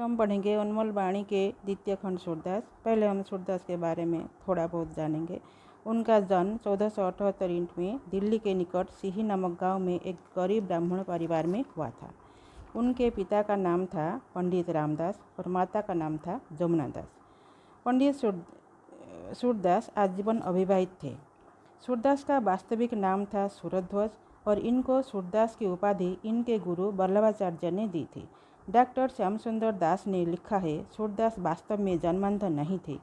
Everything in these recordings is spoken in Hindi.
हम पढ़ेंगे उन्मोल वाणी के द्वितीय खंड सूरदास। पहले हम सूरदास के बारे में थोड़ा बहुत जानेंगे। उनका जन्म 1478 ईस्वी में दिल्ली के निकट सिही नामक गांव में एक गरीब ब्राह्मण परिवार में हुआ था। उनके पिता का नाम था पंडित रामदास और माता का नाम था जमुना दास। पंडित सूरदास आजीवन अविवाहित थे। सूरदास का वास्तविक नाम था सूरध्वज और इनको सूरदास की उपाधि इनके गुरु वल्लभाचार्य ने दी थी। डॉक्टर श्याम सुंदर दास ने लिखा है, सूरदास वास्तव में जन्मांध नहीं थे,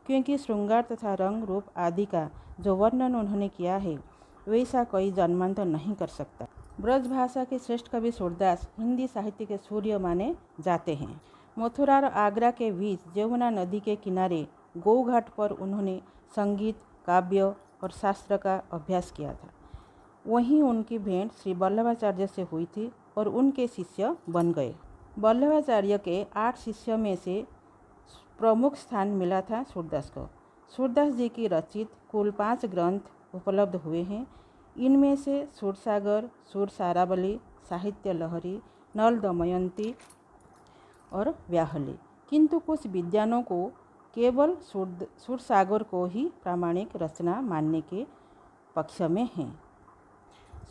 क्योंकि श्रृंगार तथा रंग रूप आदि का जो वर्णन उन्होंने किया है वैसा कोई जन्मांध नहीं कर सकता। ब्रज भाषा के श्रेष्ठ कवि सूरदास हिंदी साहित्य के सूर्य माने जाते हैं। मथुरा और आगरा के बीच जमुना नदी के किनारे गौघाट पर उन्होंने संगीत, काव्य और शास्त्र का अभ्यास किया था। वहीं उनकी भेंट श्री वल्लभाचार्य से हुई थी और उनके शिष्य बन गए। वल्लभाचार्य के 8 शिष्यों में से प्रमुख स्थान मिला था सूरदास को। सूरदास जी की रचित कुल 5 ग्रंथ उपलब्ध हुए हैं। इनमें से सूरसागर, सूरसारावली, साहित्य लहरी, नल दमयंती और व्याहली। किंतु कुछ विद्वानों को केवल सूरसागर को ही प्रामाणिक रचना मानने के पक्ष में हैं।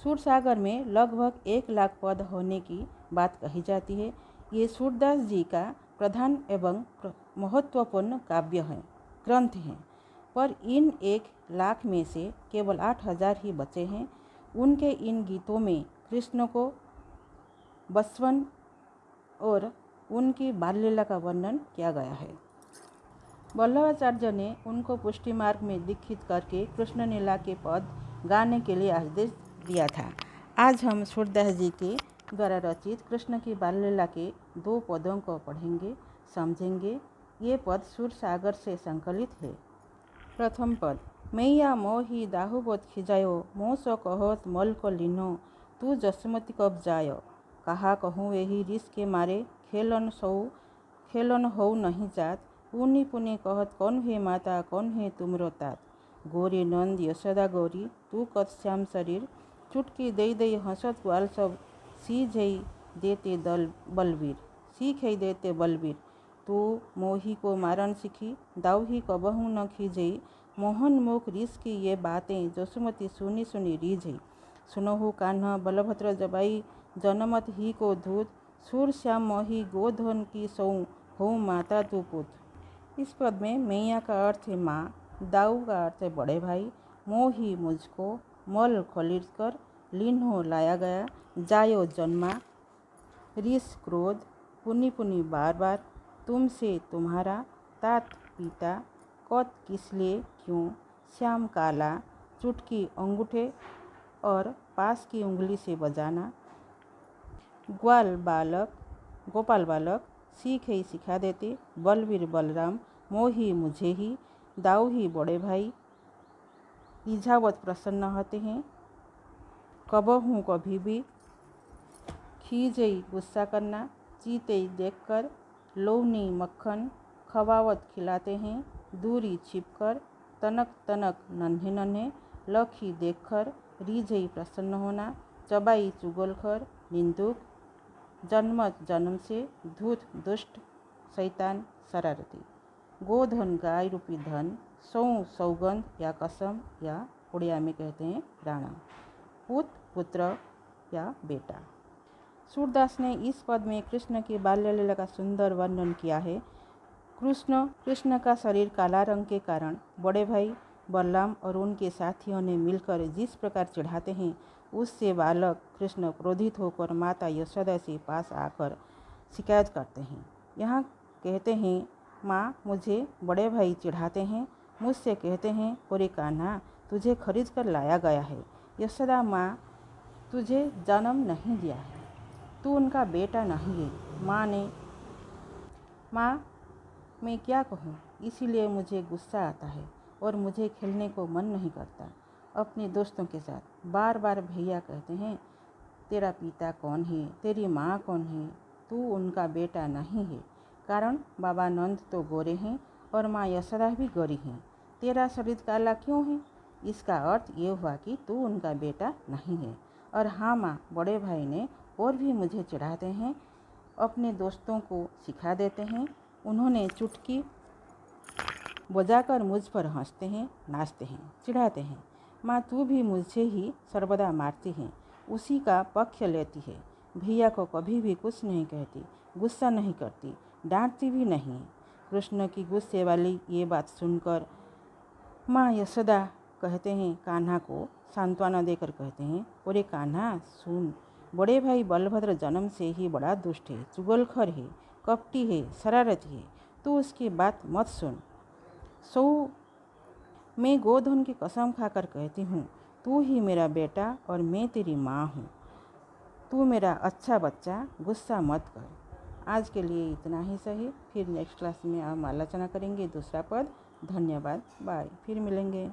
सूरसागर में लगभग 1 लाख पद होने की बात कही जाती है। ये सूरदास जी का प्रधान एवं महत्वपूर्ण काव्य है, ग्रंथ हैं, पर इन 1 लाख में से केवल 8000 ही बचे हैं। उनके इन गीतों में कृष्ण को बसवन और उनकी बाल लीला का वर्णन किया गया है। वल्लभाचार्य ने उनको पुष्टि मार्ग में दीक्षित करके कृष्ण लीला के पद गाने के लिए आदेश दिया था। आज हम सूरदास जी के द्वारा रचित कृष्ण की बाल लीला के 2 पदों को पढ़ेंगे, समझेंगे। ये पद सूरसागर से संकलित है। प्रथम पद, मैया मोही दाहुबोध खिजायो, मोह सो कहोत मल को लीनो, तू जसमति कब जायो, कहा कहूँ यही रिस के मारे, खेलन हो नहीं जात, पुनि पुनि कहत कौन है माता, कौन है तुमरो तात, गोरी नंद यशोदा गौरी, तू कत श्याम शरीर, चुटकी दई दई हंसत ग्वाल सब, सीख ही देते बलवीर, तू मोही को मारन सीखी, दाऊही कबहू न खीजई, मोहन मुख रिस की ये बातें, जसुमती सुनी सुनी रीझई, सुनहु कान्हा बलभद्र जबाई, जनमत ही को धूत, सूर श्याम मोही गोधन की सौ, हो माता तू पुत। इस पद में मैया का अर्थ है माँ, दाऊ का अर्थ है बड़े भाई, मोही मुझको, मल खरीद कर, लीन्हो लाया गया, जायो जन्मा, रिस क्रोध, पुनि पुनि बार बार, तुमसे तुम्हारा, तात पिता, कत किसलिए क्यों, श्याम काला, चुटकी अंगूठे और पास की उंगली से बजाना, गोपाल बालक, सीख ही सिखा देते, बलवीर बलराम, मोही मुझे ही, दाऊ ही बड़े भाई, रिझावत प्रसन्न होते हैं, कबहू कभी भी, खीजई गुस्सा करना, चीते देखकर, लोनी मक्खन, खवावत खिलाते हैं, दूरी छिपकर, तनक तनक नन्हे नन्हे, लखी देखकर, रीझई प्रसन्न होना, चबाई चुगलखोर, निंदुक, जन्मत जन्म से, धूत दुष्ट, शैतान शरारती, गोधन गाय रूपी धन, सौगंध या कसम या उड़िया में कहते हैं राणा, पुत्र या बेटा। सूरदास ने इस पद में कृष्ण की बाल्य लीला का सुंदर वर्णन किया है। कृष्ण का शरीर काला रंग के कारण बड़े भाई बलराम और उनके साथियों ने मिलकर जिस प्रकार चिढ़ाते हैं, उससे बालक कृष्ण क्रोधित होकर माता यशोदा से पास आकर शिकायत करते हैं। यहाँ कहते हैं, माँ मुझे बड़े भाई चिढ़ाते हैं, मुझसे कहते हैं, ओरे कान्हा तुझे खरीद कर लाया गया है। यशोदा, माँ तुझे जन्म नहीं दिया है, तू उनका बेटा नहीं है। माँ मैं क्या कहूँ, इसीलिए मुझे गुस्सा आता है और मुझे खेलने को मन नहीं करता अपने दोस्तों के साथ। बार बार भैया कहते हैं, तेरा पिता कौन है, तेरी माँ कौन है, तू उनका बेटा नहीं है, कारण बाबा नंद तो गोरे हैं और माँ यशोदा भी गोरी हैं। तेरा शरीर काला क्यों है? इसका अर्थ ये हुआ कि तू उनका बेटा नहीं है। और हाँ माँ, बड़े भाई ने और भी मुझे चिढ़ाते हैं, अपने दोस्तों को सिखा देते हैं। उन्होंने चुटकी बजाकर मुझ पर हंसते हैं, नाचते हैं, चिढ़ाते हैं। माँ तू भी मुझे ही सर्वदा मारती है, उसी का पक्ष लेती है। भैया को कभी भी कुछ नहीं कहती, गुस्सा नहीं करती, डांटती भी नहीं। कृष्ण की गुस्से वाली ये बात सुनकर माँ यशोदा कहते हैं, कान्हा को सांत्वना देकर कहते हैं, अरे कान्हा सुन, बड़े भाई बलभद्र जन्म से ही बड़ा दुष्ट है, चुगलखोर है, कपटी है, शरारती है। तू उसकी बात मत सुन। मैं गोधन की कसम खाकर कहती हूँ, तू ही मेरा बेटा और मैं तेरी माँ हूँ। तू मेरा अच्छा बच्चा, गुस्सा मत कर। आज के लिए इतना ही सही। फिर नेक्स्ट क्लास में हम आलोचना करेंगे दूसरा पद। धन्यवाद, बाय, फिर मिलेंगे।